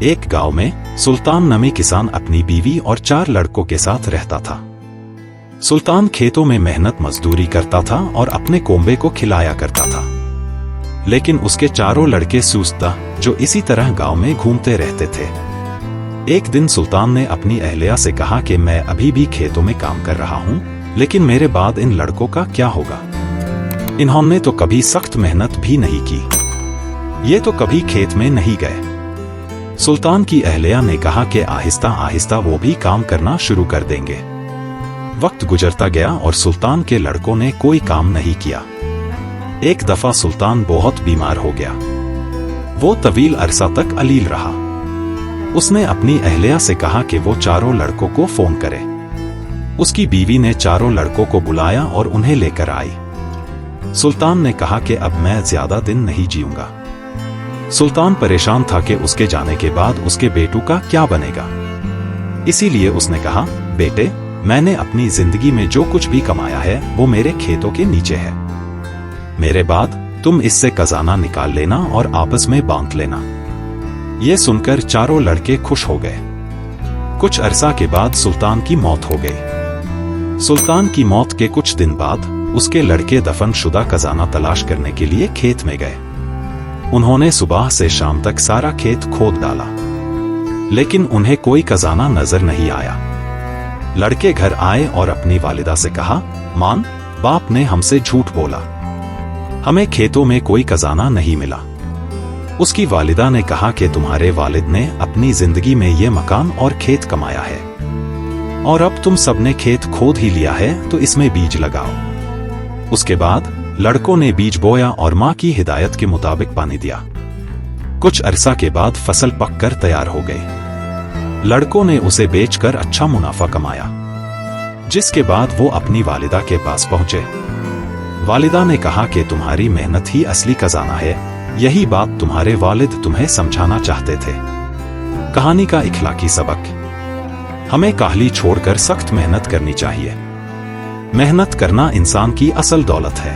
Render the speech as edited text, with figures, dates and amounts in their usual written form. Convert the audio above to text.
एक गांव में सुल्तान नामी किसान अपनी बीवी और 4 लड़कों के साथ रहता था। सुल्तान खेतों में मेहनत मजदूरी करता था और अपने कोंबे को खिलाया करता था, लेकिन उसके 4 लड़के सुस्ता जो इसी तरह गांव में घूमते रहते थे। एक दिन सुल्तान ने अपनी अहलिया से कहा कि मैं अभी भी खेतों में काम कर रहा हूं, लेकिन मेरे बाद इन लड़कों का क्या होगा? इन्होंने तो कभी सख्त मेहनत भी नहीं की, ये तो कभी खेत में नहीं गए। सुल्तान की अहलिया ने कहा कि आहिस्ता आहिस्ता वो भी काम करना शुरू कर देंगे। वक्त गुजरता गया और सुल्तान के लड़कों ने कोई काम नहीं किया। एक दफा सुल्तान बहुत बीमार हो गया। वो तवील अरसा तक अलील रहा। उसने अपनी अहलिया से कहा कि वो 4 लड़कों को फोन करे। उसकी बीवी ने 4 लड़कों को बुलाया और उन्हें लेकर आई। सुल्तान ने कहा कि अब मैं ज्यादा दिन नहीं जीऊंगा। सुल्तान परेशान था कि उसके जाने के बाद उसके बेटों का क्या बनेगा। इसीलिए उसने कहा, बेटे, मैंने अपनी जिंदगी में जो कुछ भी कमाया है वो मेरे खेतों के नीचे है। मेरे बाद तुम इससे खजाना निकाल लेना और आपस में बांट लेना। ये सुनकर 4 लड़के खुश हो गए। कुछ अरसा के बाद सुल्तान की मौत हो गई। सुल्तान की मौत के कुछ दिन बाद उसके लड़के दफनशुदा खजाना तलाश करने के लिए खेत में गए। उन्होंने सुबह से शाम तक सारा खेत खोद डाला, लेकिन उन्हें कोई खजाना नजर नहीं आया। लड़के घर आए और अपनी वालिदा से कहा, मान, बाप ने हमसे झूठ बोला, हमें खेतों में कोई खजाना नहीं मिला। उसकी वालिदा ने कहा कि तुम्हारे वालिद ने अपनी जिंदगी में ये मकान और खेत कमाया है, और अब तुम सबने खेत खोद ही लिया है तो इसमें बीज लगाओ। उसके बाद लड़कों ने बीज बोया और माँ की हिदायत के मुताबिक पानी दिया। कुछ अरसा के बाद फसल पककर तैयार हो गई। लड़कों ने उसे बेचकर अच्छा मुनाफा कमाया, जिसके बाद वो अपनी वालिदा के पास पहुंचे। वालिदा ने कहा कि तुम्हारी मेहनत ही असली खजाना है, यही बात तुम्हारे वालिद तुम्हें समझाना चाहते थे। कहानी का इखलाकी सबक, हमें काहली छोड़कर सख्त मेहनत करनी चाहिए। मेहनत करना इंसान की असल दौलत है।